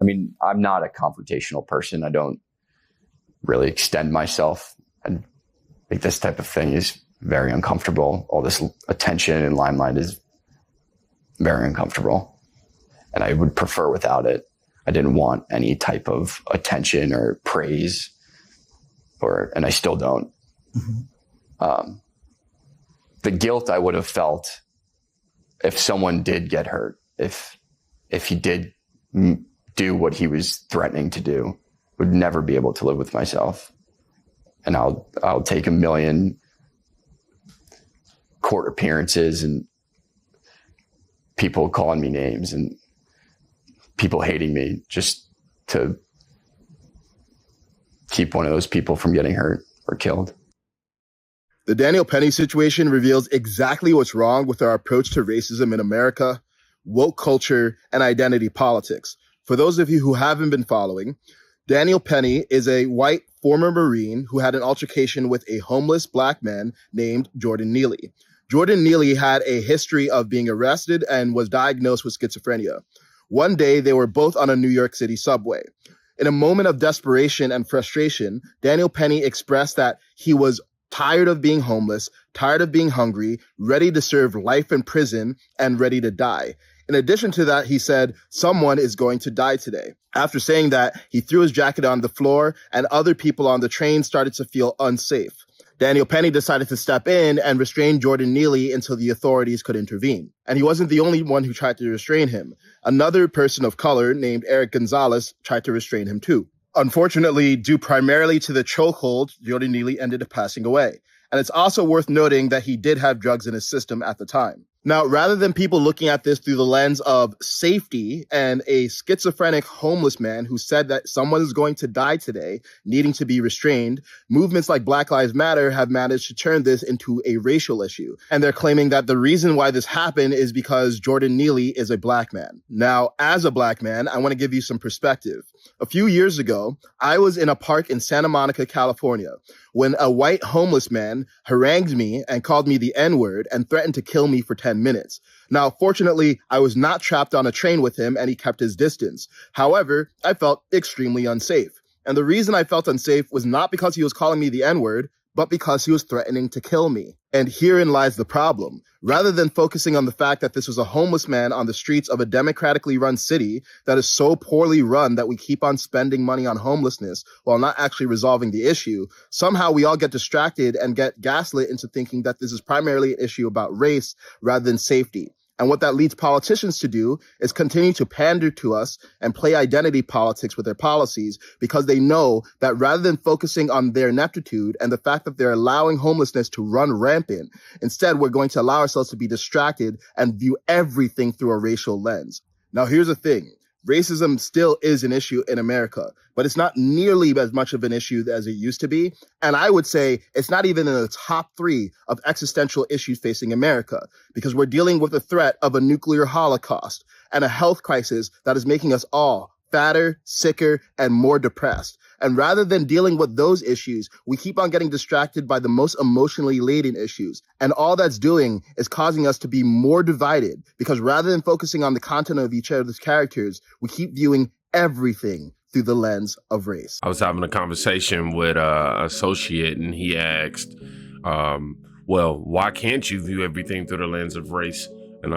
mean, I'm not a confrontational person. I don't really extend myself. And like this type of thing is very uncomfortable. All this attention and limelight is very uncomfortable. And I would prefer without it. I didn't want any type of attention or praise, and I still don't. Mm-hmm. The guilt I would have felt if someone did get hurt, if he did do what he was threatening to do, would never be able to live with myself. And I'll take 1 million court appearances and people calling me names and people hating me just to keep one of those people from getting hurt or killed. The Daniel Penny situation reveals exactly what's wrong with our approach to racism in America, woke culture, and identity politics. For those of you who haven't been following, Daniel Penny is a white former Marine who had an altercation with a homeless black man named Jordan Neely. Jordan Neely had a history of being arrested and was diagnosed with schizophrenia. One day, they were both on a New York City subway. In a moment of desperation and frustration, Daniel Penny expressed that he was tired of being homeless, tired of being hungry, ready to serve life in prison, and ready to die. In addition to that, he said, "Someone is going to die today." After saying that, he threw his jacket on the floor, and other people on the train started to feel unsafe. Daniel Penny decided to step in and restrain Jordan Neely until the authorities could intervene. And he wasn't the only one who tried to restrain him. Another person of color named Eric Gonzalez tried to restrain him too. Unfortunately, due primarily to the chokehold, Jordan Neely ended up passing away. And it's also worth noting that he did have drugs in his system at the time. Now, rather than people looking at this through the lens of safety and a schizophrenic homeless man who said that someone is going to die today, needing to be restrained, movements like Black Lives Matter have managed to turn this into a racial issue. And they're claiming that the reason why this happened is because Jordan Neely is a black man. Now, as a black man, I want to give you some perspective. A few years ago, I was in a park in Santa Monica, California, when a white homeless man harangued me and called me the N-word and threatened to kill me for 10 minutes. Now, fortunately, I was not trapped on a train with him and he kept his distance. However, I felt extremely unsafe. And the reason I felt unsafe was not because he was calling me the N-word, but because he was threatening to kill me. And herein lies the problem. Rather than focusing on the fact that this was a homeless man on the streets of a democratically run city that is so poorly run that we keep on spending money on homelessness while not actually resolving the issue, somehow we all get distracted and get gaslit into thinking that this is primarily an issue about race rather than safety. And what that leads politicians to do is continue to pander to us and play identity politics with their policies because they know that rather than focusing on their ineptitude and the fact that they're allowing homelessness to run rampant, instead we're going to allow ourselves to be distracted and view everything through a racial lens. Now, here's the thing. Racism still is an issue in America, but it's not nearly as much of an issue as it used to be. And I would say it's not even in the top 3 of existential issues facing America, because we're dealing with the threat of a nuclear holocaust and a health crisis that is making us all fatter, sicker, and more depressed. And rather than dealing with those issues, we keep on getting distracted by the most emotionally laden issues. And all that's doing is causing us to be more divided because rather than focusing on the content of each other's characters, we keep viewing everything through the lens of race. I was having a conversation with an associate and he asked, well, why can't you view everything through the lens of race? And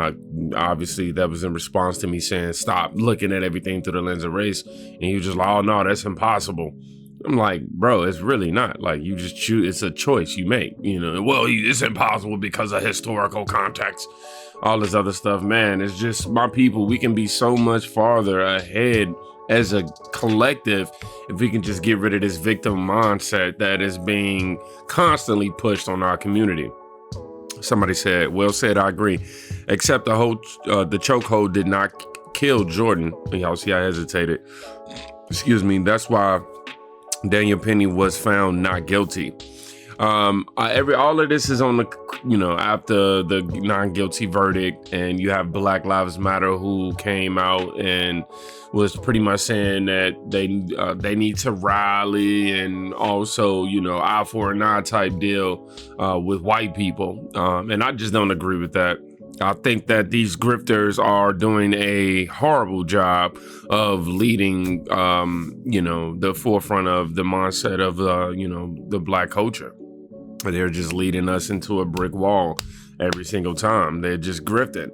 obviously that was in response to me saying, stop looking at everything through the lens of race. And he was just like, oh no, that's impossible. I'm like, bro, it's really not. Like, you just choose, it's a choice you make, you know. Well, it's impossible because of historical context, all this other stuff. Man, it's just, my people, we can be so much farther ahead as a collective if we can just get rid of this victim mindset that is being constantly pushed on our community. Somebody said, well said, I agree. Except the chokehold did not kill Jordan. Y'all see I hesitated. Excuse me. That's why Daniel Penny was found not guilty. All of this is on the, after the non-guilty verdict, and you have Black Lives Matter who came out and was pretty much saying that they need to rally and also, eye for an eye type deal with white people. And I just don't agree with that. I think that these grifters are doing a horrible job of leading, the forefront of the mindset of, the Black culture. They're just leading us into a brick wall every single time. They're just grifting.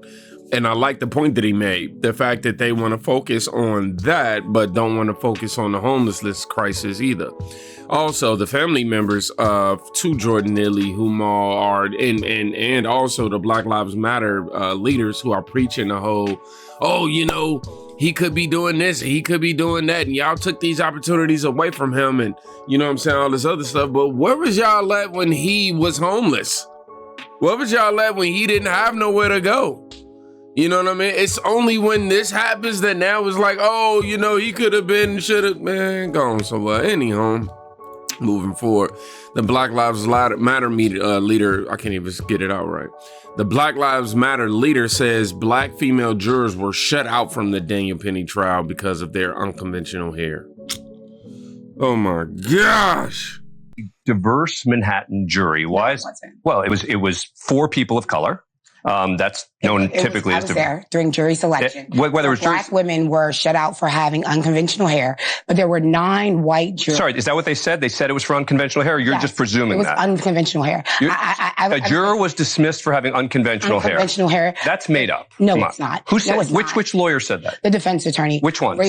And I like the point that he made, the fact that they want to focus on that, but don't want to focus on the homelessness crisis either. Also, the family members of two Jordan Neely, whom all are, and also the Black Lives Matter leaders who are preaching the whole, he could be doing this, he could be doing that, and y'all took these opportunities away from him, and all this other stuff. But where was y'all at when he was homeless? Where was y'all at when he didn't have nowhere to go? You know what I mean? It's only when this happens that now it's like, he could have been, should have, man, gone somewhere. Anyhow, moving forward, the Black Lives Matter leader, I can't even get it out right. The Black Lives Matter leader says Black female jurors were shut out from the Daniel Penny trial because of their unconventional hair. Oh my gosh. Diverse Manhattan jury. Why? It was 4 people of color. That's known typically as there during jury selection. Whether it was Black women were shut out for having unconventional hair, but there were 9 white jurors. Sorry, is that what they said? They said it was for unconventional hair? Or you're just presuming that? It was unconventional hair. A juror was dismissed for having unconventional hair. Unconventional hair. That's made up. No, it's not. Who said? Which lawyer said that? The defense attorney. Which one?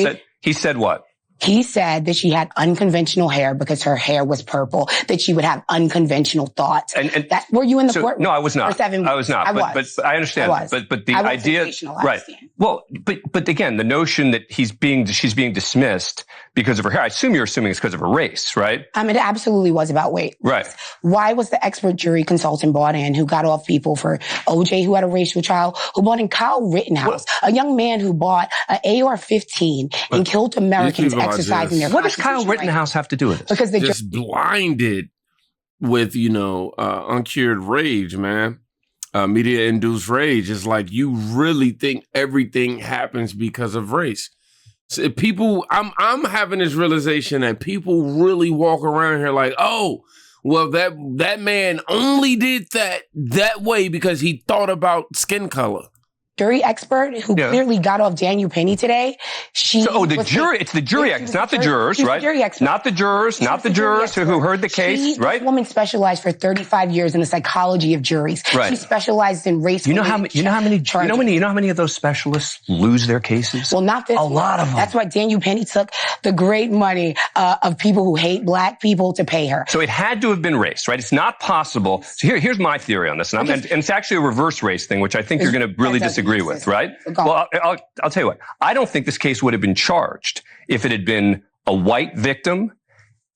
He said what? He said that she had unconventional hair because her hair was purple, that she would have unconventional thoughts. And that, were you in the courtroom? No, I was not. For 7 weeks? I was not. But I understand. But the idea, right? Well, but again, the notion that she's being dismissed because of her hair. I assume you're assuming it's because of her race, right? It absolutely was about weight. Right. Why was the expert jury consultant brought in who got off people for OJ, who had a racial trial, who brought in Kyle Rittenhouse, a young man who bought an AR-15 and killed Americans exercising their. What does Kyle Rittenhouse have to do with this? Because they're just blinded with, uncured rage, man. Media-induced rage. It's like you really think everything happens because of race. So people, I'm having this realization that people really walk around here like, oh, well, that man only did that way because he thought about skin color. Jury expert who clearly got off Daniel Penny today. It's the jury expert, not the jurors, right? Jury expert. Not the jurors who heard the case, right? This woman specialized for 35 years in the psychology of juries. Right. She specialized in race. You know how many of those specialists lose their cases? Well, not this. A lot of them. That's why Daniel Penny took the great money of people who hate Black people to pay her. So it had to have been race, right? It's not possible. So here's my theory on this, and it's actually a reverse race thing, which I think you're going to really disagree with, right? Well, I'll tell you what. I don't think this case would have been charged if it had been a white victim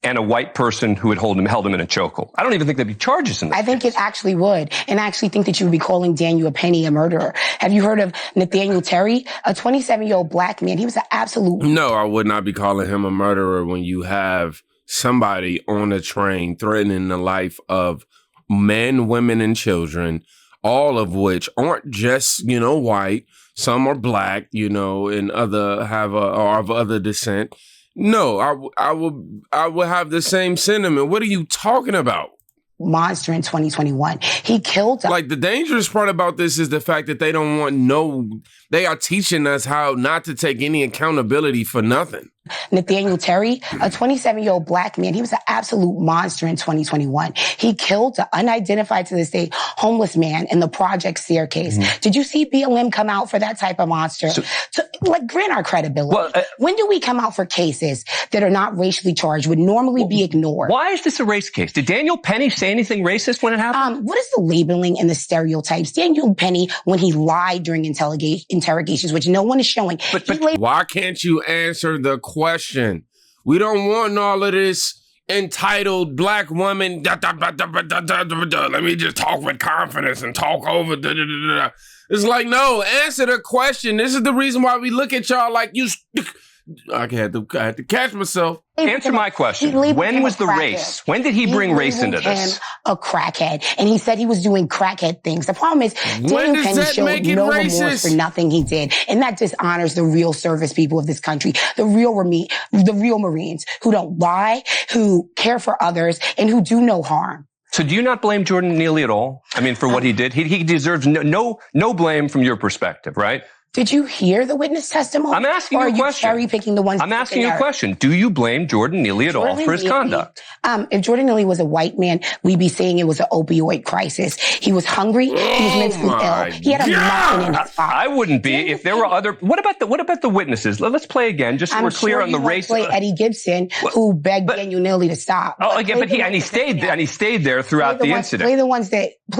and a white person who had held him in a chokehold. I don't even think there'd be charges in this I think it actually would. And I actually think that you would be calling Daniel Penny a murderer. Have you heard of Nathaniel Terry, a 27-year-old Black man? He was an absolute... No, I would not be calling him a murderer when you have somebody on a train threatening the life of men, women, and children, all of which aren't just, white. Some are Black, and other are of other descent. No, I would have the same sentiment. What are you talking about? Monster in 2021. He killed. Like, the dangerous part about this is the fact that they are teaching us how not to take any accountability for nothing. Nathaniel Terry, a 27-year-old Black man, he was an absolute monster in 2021. He killed an unidentified to this day homeless man in the project staircase. Mm-hmm. Did you see BLM come out for that type of monster? To grant our credibility. Well, when do we come out for cases that are not racially charged, would normally be ignored? Why is this a race case? Did Daniel Penny say anything racist when it happened? What is the labeling and the stereotypes? Daniel Penny, when he lied during interrogations, which no one is showing. But why can't you answer the question? We don't want all of this entitled Black woman. Let me just talk with confidence and talk over. It's like, no, answer the question. This is the reason why we look at y'all like you. I had to catch myself. Answer my question. When was the race? When did he bring race into this? A crackhead. And he said he was doing crackhead things. The problem is Daniel Penny showed no remorse for nothing he did. And that dishonors the real service people of this country, the real Marines who don't lie, who care for others, and who do no harm. So do you not blame Jordan Neely at all? I mean, for what he did? He deserves no blame from your perspective, right? Did you hear the witness testimony? I'm asking you a question. Or are you cherry-picking the ones? I'm asking you a question. Do you blame Jordan Neely at all for his conduct? If Jordan Neely was a white man, we'd be saying it was an opioid crisis. He was hungry. He was mentally ill. He had a muffin in his pocket. I wouldn't be if there were other. What about the witnesses? Let's play again, just so we're clear on the race. Play Eddie Gibson, who begged Daniel Neely to stop. Oh, yeah, but he stayed there throughout the incident. Play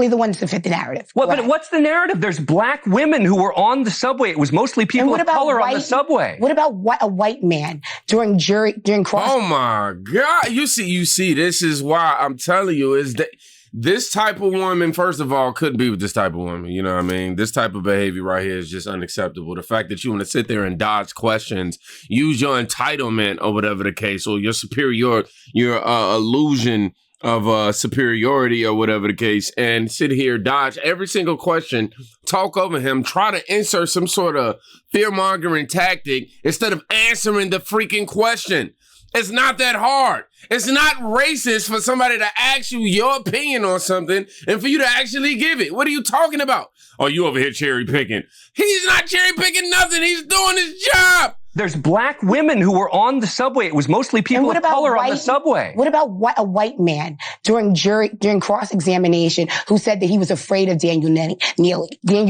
the ones that fit the narrative. But what's the narrative? There's black women who were on the subway. It was mostly people of color on the subway. What about a white man during cross? Oh my God! You see. This is why I'm telling you is that this type of woman, first of all, couldn't be with this type of woman. You know what I mean? This type of behavior right here is just unacceptable. The fact that you want to sit there and dodge questions, use your entitlement or whatever the case, or your illusion of superiority or whatever the case, and sit here, dodge every single question, talk over him, try to insert some sort of fear-mongering tactic instead of answering the freaking question. It's not that hard. It's not racist for somebody to ask you your opinion on something and for you to actually give it. What are you talking about? Oh, you over here cherry picking. He's not cherry picking nothing. He's doing his job. There's black women who were on the subway. It was mostly people of color on the subway. What about a white man during cross-examination who said that he was afraid of Daniel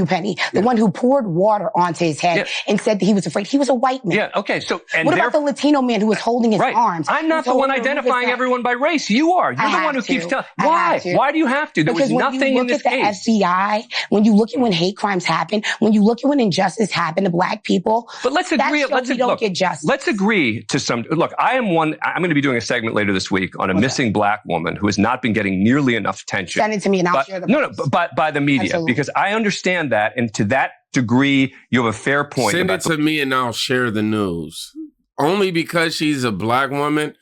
Penny, the one who poured water onto his head and said that he was afraid? He was a white man. Yeah, okay. So, what about the Latino man who was holding his arms? I'm not the one identifying everyone by race. You are. You're the one who keeps telling. Why? Why do you have to? There was nothing in this case. When you look at the FBI, when you look at when hate crimes happen, when you look at when injustice happened to black people, but let's agree. Get justice. Let's agree to some. Look, I'm going to be doing a segment later this week on a missing black woman who has not been getting nearly enough attention. Send it to me and I'll share the by the media. Absolutely. Because I understand that, and to that degree, you have a fair point. Send it to me and I'll share the news. Only because she's a black woman.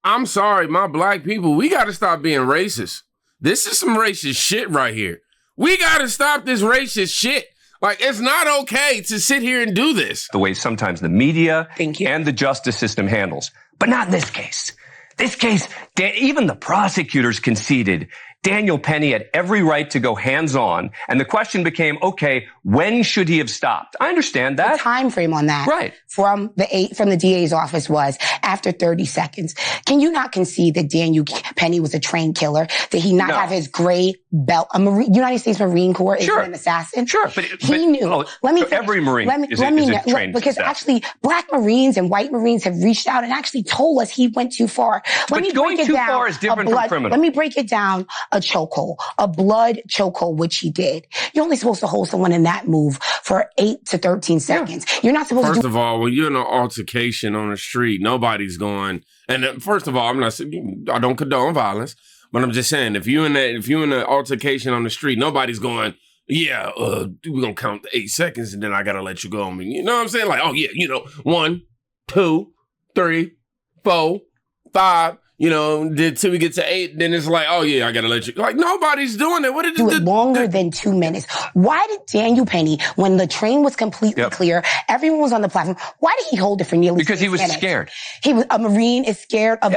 I'm sorry, my black people. We got to stop being racist. This is some racist shit right here. We got to stop this racist shit. Like, it's not okay to sit here and do this. The way sometimes the media and the justice system handles. But not in this case. This case, even the prosecutors conceded Daniel Penny had every right to go hands-on. And the question became, okay, when should he have stopped? I understand that. The time frame on that right. from the DA's office was after 30 seconds. Can you not concede that Daniel Penny was a trained killer? Did he not have his gray belt? United States Marine Corps is an assassin? Sure. But he knew. Every Marine is a trained because assassin. Actually, black Marines and white Marines have reached out and actually told us he went too far. But going too far is different from criminal. Let me break it down. A chokehold, a blood chokehold, which he did. You're only supposed to hold someone in that move for 8 to 13 seconds. Yeah. You're not supposed to. First of all, when you're in an altercation on the street, nobody's going. And first of all, I don't condone violence, but I'm just saying if you're in an altercation on the street, nobody's going. Yeah, we're gonna count the 8 seconds and then I gotta let you go. I mean, you know what I'm saying? Like, oh yeah, 1, 2, 3, 4, 5. Till we get to 8, then it's like, oh yeah, I gotta let you. Like nobody's doing it. What did do it longer than 2 minutes? Why did Daniel Penny, when the train was completely clear, everyone was on the platform? Why did he hold it for nearly? Because he was minutes? Scared. He was a Marine is scared of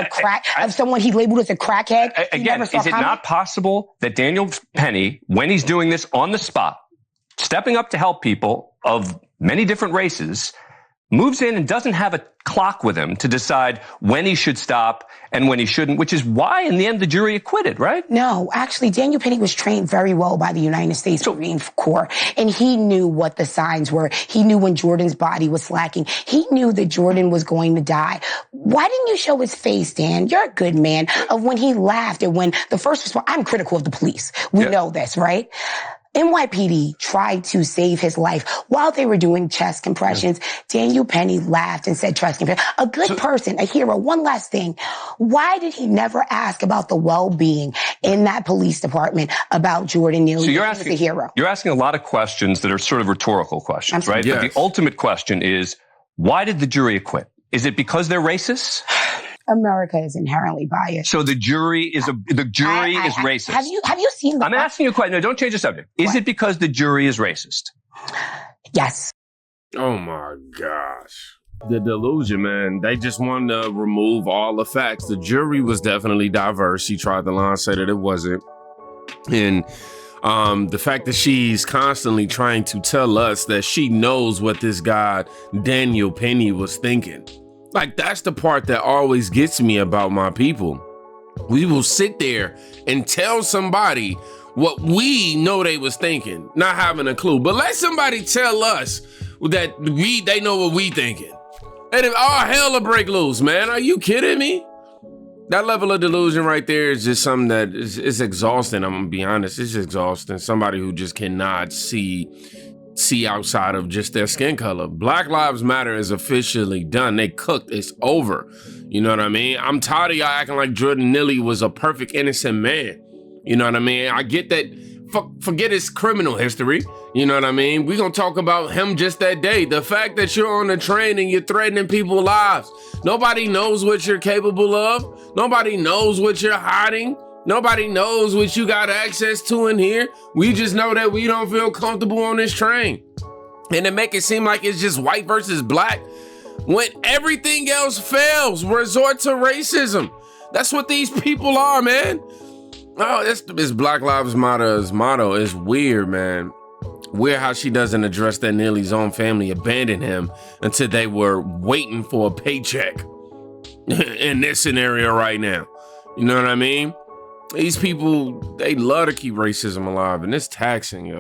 of someone he labeled as a crackhead. Again, is it not possible that Daniel Penny, when he's doing this on the spot, stepping up to help people of many different races, moves in and doesn't have a clock with him to decide when he should stop and when he shouldn't, which is why in the end the jury acquitted, right? No, actually, Daniel Penny was trained very well by the United States Marine Corps, and he knew what the signs were. He knew when Jordan's body was slacking. He knew that Jordan was going to die. Why didn't you show his face, Dan? You're a good man. Of when he laughed and when the first response, I'm critical of the police. We know this, right? NYPD tried to save his life while they were doing chest compressions. Daniel Penny laughed and said chest compressions. A good person, a hero. One last thing. Why did he never ask about the well-being in that police department about Jordan Neely? So you're asking, a hero. You're asking a lot of questions that are sort of rhetorical questions, right? Yes. But the ultimate question is, why did the jury acquit? Is it because they're racist? America is inherently biased. So the jury is racist. Have you seen I'm asking you a question. No, don't change the subject. Is it because the jury is racist? Yes. Oh my gosh. the delusion, man. They just wanted to remove all the facts. The jury was definitely diverse. She tried to lie and say that it wasn't. And the fact that she's constantly trying to tell us that she knows what this guy, Daniel Penny, was thinking. Like, that's the part that always gets me about my people. We will sit there and tell somebody what we know they was thinking, not having a clue. But let somebody tell us that they know what we thinking. And if all hell will break loose, man, are you kidding me? That level of delusion right there is just something that is exhausting. I'm gonna be honest, it's exhausting. Somebody who just cannot see outside of just their skin color. Black Lives Matter is officially done. They cooked. It's over. You know what I mean? I'm tired of y'all acting like Jordan Neely was a perfect innocent man. You know what I mean? I get that. Forget his criminal history. You know what I mean? We're going to talk about him just that day. The fact that you're on the train and you're threatening people's lives. Nobody knows what you're capable of. Nobody knows what you're hiding. Nobody knows what you got access to in here. We just know that we don't feel comfortable on this train. And to make it seem like it's just white versus black, when everything else fails, resort to racism. That's what these people are, man. Oh, it's Black Lives Matter's motto. It's weird, man. Weird how she doesn't address that Neely's own family abandoned him until they were waiting for a paycheck in this scenario right now. You know what I mean? These people, they love to keep racism alive, and it's taxing, yo.